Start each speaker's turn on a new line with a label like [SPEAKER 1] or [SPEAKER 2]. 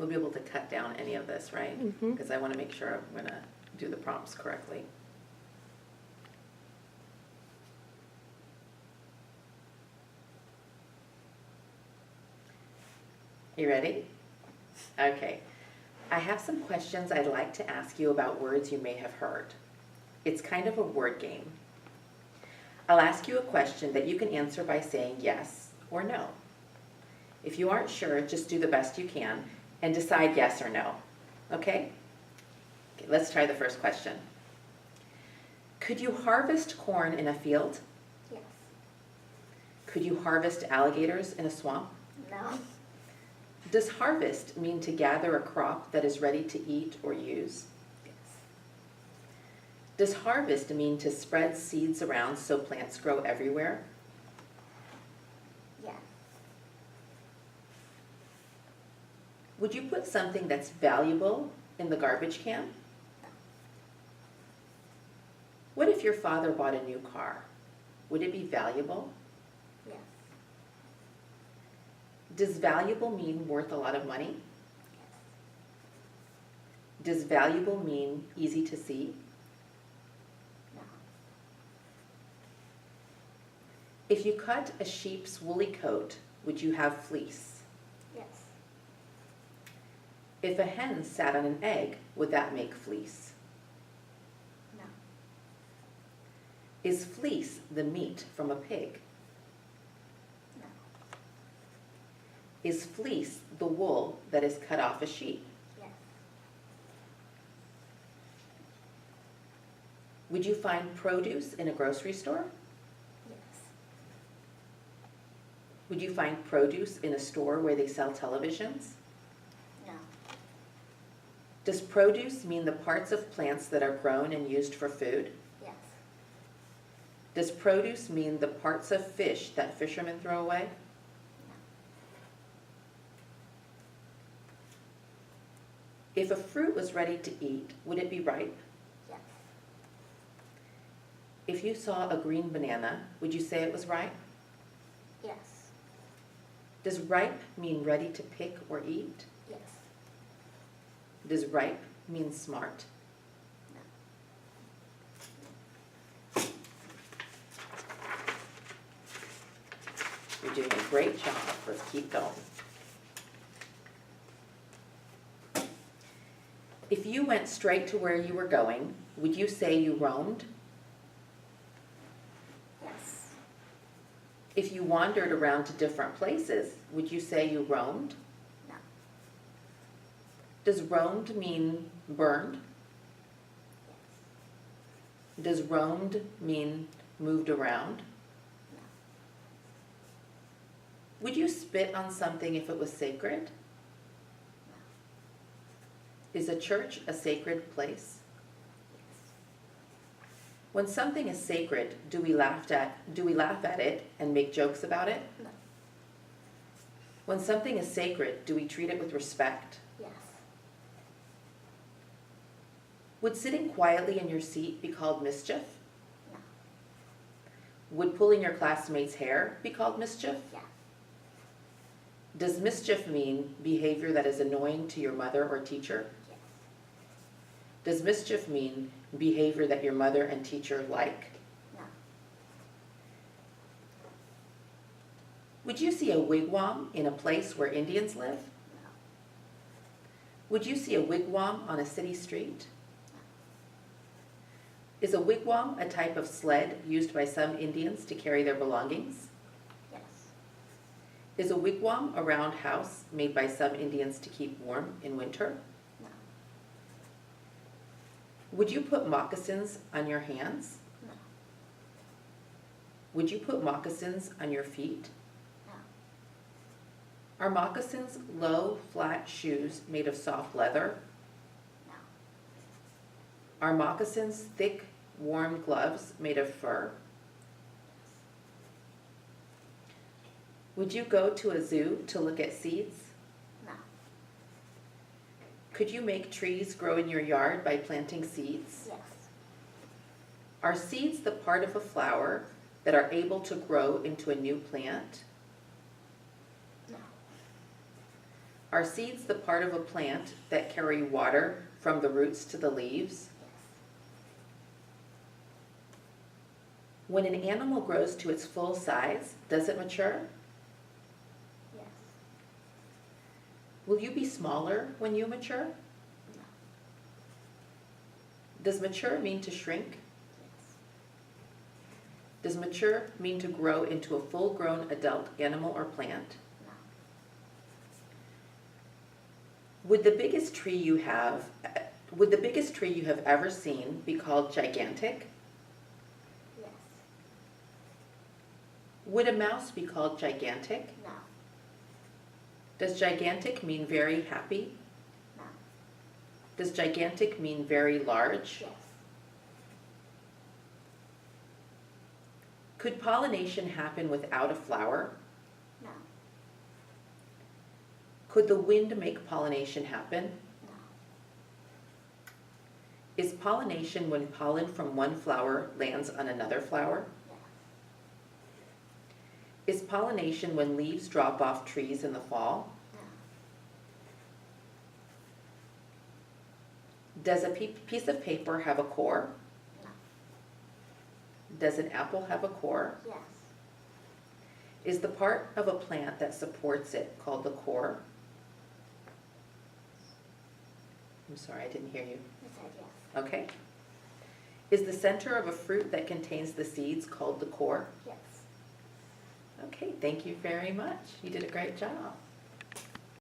[SPEAKER 1] you'll be able to cut down any of this, right? Because I want to make sure I'm going to do the prompts correctly. You ready? Okay. I have some questions I'd like to ask you about words you may have heard. It's kind of a word game. I'll ask you a question that you can answer by saying yes or no. If you aren't sure, just do the best you can and decide yes or no. Okay? Okay, let's try the first question. Could you harvest corn in a field?
[SPEAKER 2] Yes.
[SPEAKER 1] Could you harvest alligators in a swamp?
[SPEAKER 2] No.
[SPEAKER 1] Does harvest mean to gather a crop that is ready to eat or use?
[SPEAKER 2] Yes.
[SPEAKER 1] Does harvest mean to spread seeds around so plants grow everywhere?
[SPEAKER 2] Yes.
[SPEAKER 1] Would you put something that's valuable in the garbage can?
[SPEAKER 2] No.
[SPEAKER 1] What if your father bought a new car? Would it be valuable?
[SPEAKER 2] Yes.
[SPEAKER 1] Does valuable mean worth a lot of money?
[SPEAKER 2] Yes.
[SPEAKER 1] Does valuable mean easy to see?
[SPEAKER 2] No.
[SPEAKER 1] If you cut a sheep's woolly coat, would you have fleece?
[SPEAKER 2] Yes.
[SPEAKER 1] If a hen sat on an egg, would that make fleece?
[SPEAKER 2] No.
[SPEAKER 1] Is fleece the meat from a pig?
[SPEAKER 2] No.
[SPEAKER 1] Is fleece the wool that is cut off a sheep?
[SPEAKER 2] Yes.
[SPEAKER 1] Would you find produce in a grocery store?
[SPEAKER 2] Yes.
[SPEAKER 1] Would you find produce in a store where they sell televisions?
[SPEAKER 2] No.
[SPEAKER 1] Does produce mean the parts of plants that are grown and used for food?
[SPEAKER 2] Yes.
[SPEAKER 1] Does produce mean the parts of fish that fishermen throw away? If a fruit was ready to eat, would it be ripe?
[SPEAKER 2] Yes.
[SPEAKER 1] If you saw a green banana, would you say it was ripe?
[SPEAKER 2] Yes.
[SPEAKER 1] Does ripe mean ready to pick or eat?
[SPEAKER 2] Yes.
[SPEAKER 1] Does ripe mean smart?
[SPEAKER 2] No.
[SPEAKER 1] You're doing a great job. Let's keep going. If you went straight to where you were going, would you say you roamed?
[SPEAKER 2] Yes.
[SPEAKER 1] If you wandered around to different places, would you say you roamed?
[SPEAKER 2] No.
[SPEAKER 1] Does roamed mean burned?
[SPEAKER 2] Yes.
[SPEAKER 1] Does roamed mean moved around?
[SPEAKER 2] No.
[SPEAKER 1] Would you spit on something if it was sacred? Is a church a sacred place?
[SPEAKER 2] Yes.
[SPEAKER 1] When something is sacred, do we laugh at it and make jokes about it?
[SPEAKER 2] No.
[SPEAKER 1] When something is sacred, do we treat it with respect?
[SPEAKER 2] Yes.
[SPEAKER 1] Would sitting quietly in your seat be called mischief?
[SPEAKER 2] No.
[SPEAKER 1] Would pulling your classmate's hair be called mischief?
[SPEAKER 2] Yeah.
[SPEAKER 1] Does mischief mean behavior that is annoying to your mother or teacher?
[SPEAKER 2] Yes.
[SPEAKER 1] Does mischief mean behavior that your mother and teacher like?
[SPEAKER 2] No.
[SPEAKER 1] Would you see a wigwam in a place where Indians live?
[SPEAKER 2] No.
[SPEAKER 1] Would you see a wigwam on a city street? Is a wigwam a type of sled used by some Indians to carry their belongings?
[SPEAKER 2] Yes.
[SPEAKER 1] Is a wigwam a round house made by some Indians to keep warm in winter?
[SPEAKER 2] No.
[SPEAKER 1] Would you put moccasins on your hands?
[SPEAKER 2] No.
[SPEAKER 1] Would you put moccasins on your feet?
[SPEAKER 2] No.
[SPEAKER 1] Are moccasins low, flat shoes made of soft leather?
[SPEAKER 2] No.
[SPEAKER 1] Are moccasins thick, warm gloves made of fur? Would you go to a zoo to look at seeds?
[SPEAKER 2] No.
[SPEAKER 1] Could you make trees grow in your yard by planting seeds?
[SPEAKER 2] Yes.
[SPEAKER 1] Are seeds the part of a flower that are able to grow into a new plant?
[SPEAKER 2] No.
[SPEAKER 1] Are seeds the part of a plant that carry water from the roots to the leaves?
[SPEAKER 2] Yes.
[SPEAKER 1] When an animal grows to its full size, does it mature?
[SPEAKER 2] Yes.
[SPEAKER 1] Will you be smaller when you mature?
[SPEAKER 2] No.
[SPEAKER 1] Does mature mean to shrink?
[SPEAKER 2] Yes.
[SPEAKER 1] Does mature mean to grow into a full-grown adult animal or plant?
[SPEAKER 2] No.
[SPEAKER 1] Would the biggest tree you have ever seen be called gigantic?
[SPEAKER 2] Yes.
[SPEAKER 1] Would a mouse be called gigantic?
[SPEAKER 2] No.
[SPEAKER 1] Does gigantic mean very happy?
[SPEAKER 2] No.
[SPEAKER 1] Does gigantic mean very large?
[SPEAKER 2] Yes.
[SPEAKER 1] Could pollination happen without a flower?
[SPEAKER 2] No.
[SPEAKER 1] Could the wind make pollination happen?
[SPEAKER 2] No.
[SPEAKER 1] Is pollination when pollen from one flower lands on another flower?
[SPEAKER 2] Yes.
[SPEAKER 1] Is pollination when leaves drop off trees in the fall?
[SPEAKER 2] No.
[SPEAKER 1] Does a piece of paper have a core?
[SPEAKER 2] No.
[SPEAKER 1] Does an apple have a core?
[SPEAKER 2] Yes.
[SPEAKER 1] Is the part of a plant that supports it called the core? I'm sorry, I didn't hear you.
[SPEAKER 2] I said yes.
[SPEAKER 1] Okay. Is the center of a fruit that contains the seeds called the core?
[SPEAKER 2] Yes.
[SPEAKER 1] Okay, thank you very much. You did a great job.